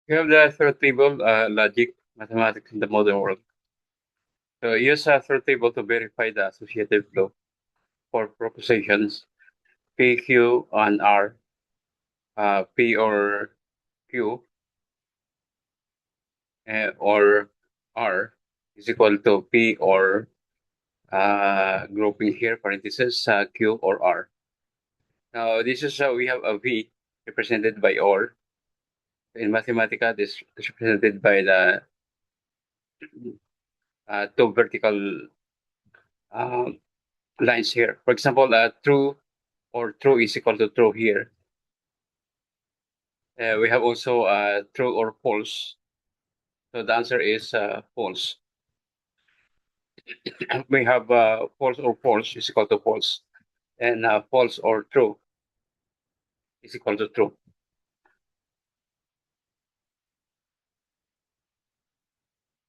You have the truth table, logic, mathematics in the modern world. So use a truth table to verify the associative flow for propositions P, Q, and R. P or Q or R is equal to P or grouping here, parentheses, Q or R. Now, this is how we have a V represented by OR. In Mathematica, this is represented by the two vertical uh, lines here. For example, true or true is equal to true here. We have also true or false. So the answer is false. We have false or false is equal to false. And false or true is equal to true.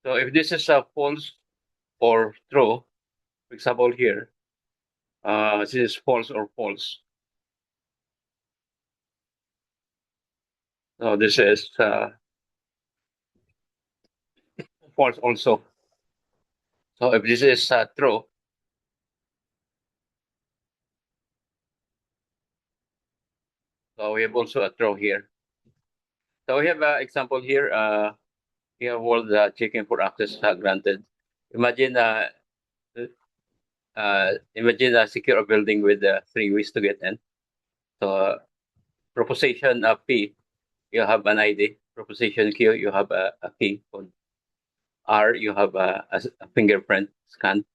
So if this is false or true, for example here, this is false or false. So this is false also. So if this is true, so we have also a true here. So we have an example here. We have world checking for access granted. Imagine imagine secure a building with three ways to get in. So proposition P, you have an ID. Proposition Q, you have a key code. R, you have a fingerprint scan.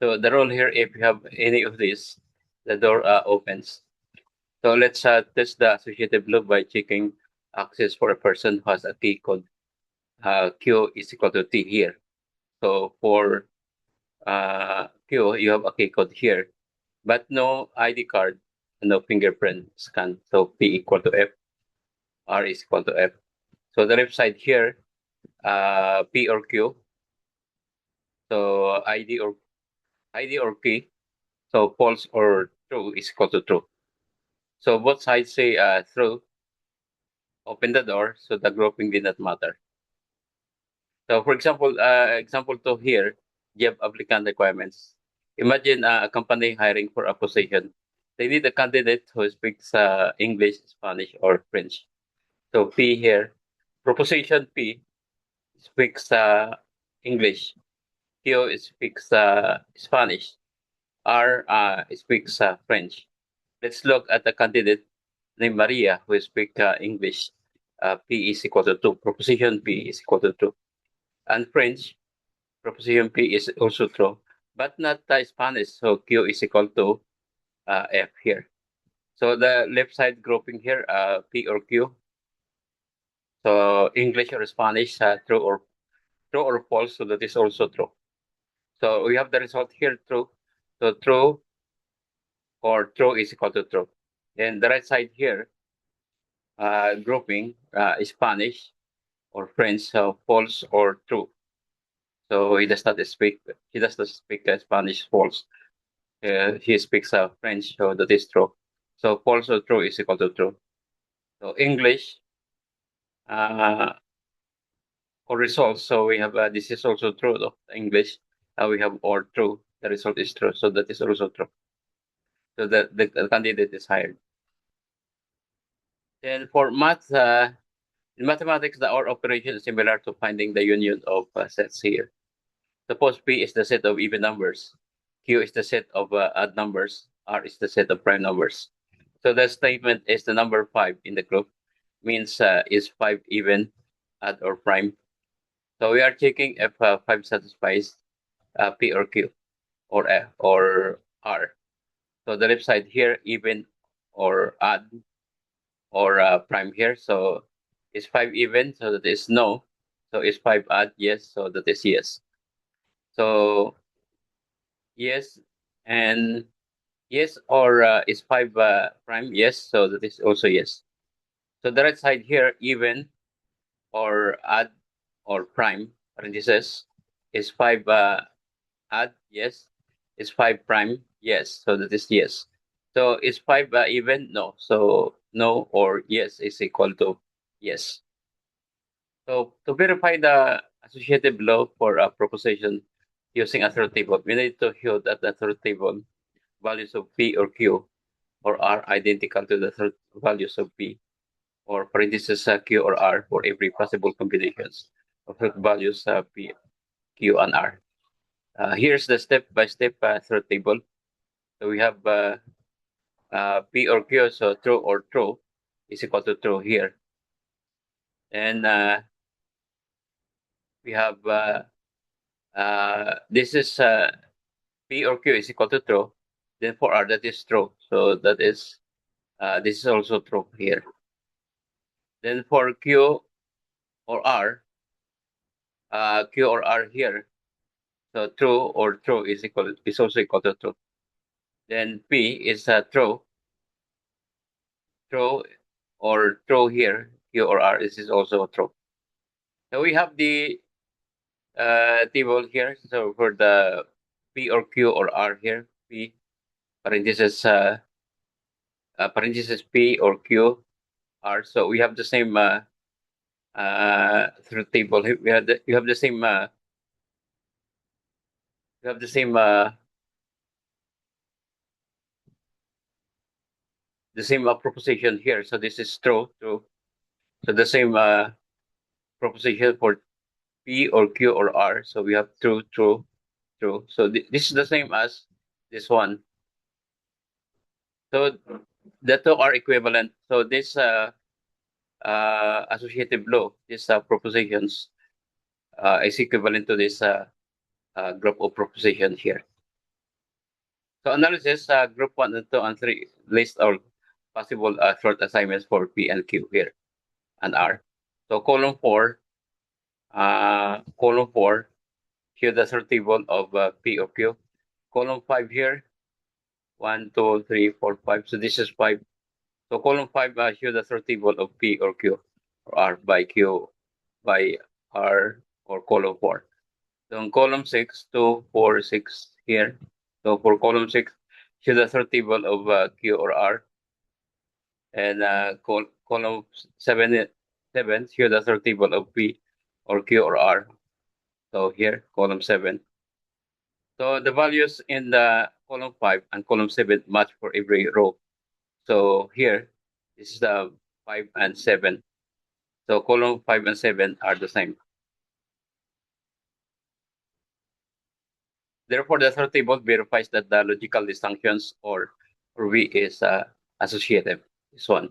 So the rule here, if you have any of these, the door opens. So let's test the associative loop by checking access for a person who has a key code. Q is equal to T here. So for Q, you have a key code here, but no ID card, no fingerprint scan. So P equal to F, R is equal to F. So the left side here, P or Q. So ID or key. So false or true is equal to true. So both sides say true. Open the door, so the grouping did not matter. So for example two here, job applicant requirements. Imagine a company hiring for a position. They need a candidate who speaks English, Spanish, or French. So P here, proposition P speaks English. Q speaks Spanish. R speaks French. Let's look at the candidate named Maria who speaks English. P is equal to 2. Proposition P is equal to 2. And French, proposition P is also true, but not Spanish. So Q is equal to F here. So the left side grouping here, P or Q. So English or Spanish, true or false. So that is also true. So we have the result here, true. So true or true is equal to true. And the right side here, grouping Spanish or French, so false or true. So he does not speak Spanish, false. He speaks French, so that is true. So false or true is equal to true. So English uh, or results. So we have this is also true though. English we have or true. The result is true, so that is also true. So the candidate is hired. Then for math, in mathematics, the OR operation is similar to finding the union of sets here. Suppose P is the set of even numbers, Q is the set of odd numbers, R is the set of prime numbers. So the statement is the number 5 in the group means is 5 even, odd or prime. So we are checking if 5 satisfies P or Q or F or R. So the left side here, even or odd or prime here. So is 5 even? So that is no. So is 5 odd? Yes. So that is yes. So yes and yes or is 5 prime? Yes. So that is also yes. So the right side here, even or odd or prime, parentheses, is 5 odd? Yes. Is 5 prime? Yes. So that is yes. So is 5 even? No. So no or yes is equal to yes. So to verify the associative law for a proposition using a truth table, we need to show that the truth table values of P or Q or R identical to the truth values of P or parentheses Q or R for every possible combinations of truth values P, Q, and R. Here's the step-by-step truth table. So we have P or Q, so true or true is equal to true here. And we have this is P or Q is equal to true. Then for R, that is true. So that is this is also true here. Then for Q or R, Q or R here, so true or true is also equal to true. Then P is true or true here. Q or R is also true. So we have the table here. So for the P or Q or R here, P parentheses parentheses P or Q R. So we have the same truth table. We have you have the same you have the same proposition here. So this is true. So the same proposition for P or Q or R. So we have true. So this is the same as this one. So the two are equivalent. So this associative law, these propositions, is equivalent to this group of propositions here. So analysis, group 1 and 2 and 3 list all possible short assignments for P and Q here and R. So column 4, here the third table of P or Q. Column 5 here, 1, 2, 3, 4, 5. So this is 5. So column 5 here the third table of P or Q or R by Q by R or column 4. So in column 6, 2, 4, 6 here. So for column 6, here the third table of Q or R. And column 7, here the third table of P or Q or R. So here, column 7. So the values in the column 5 and column 7 match for every row. So here, this is the 5 and 7. So column 5 and 7 are the same. Therefore, the third table verifies that the logical distinctions or V is associative. This one.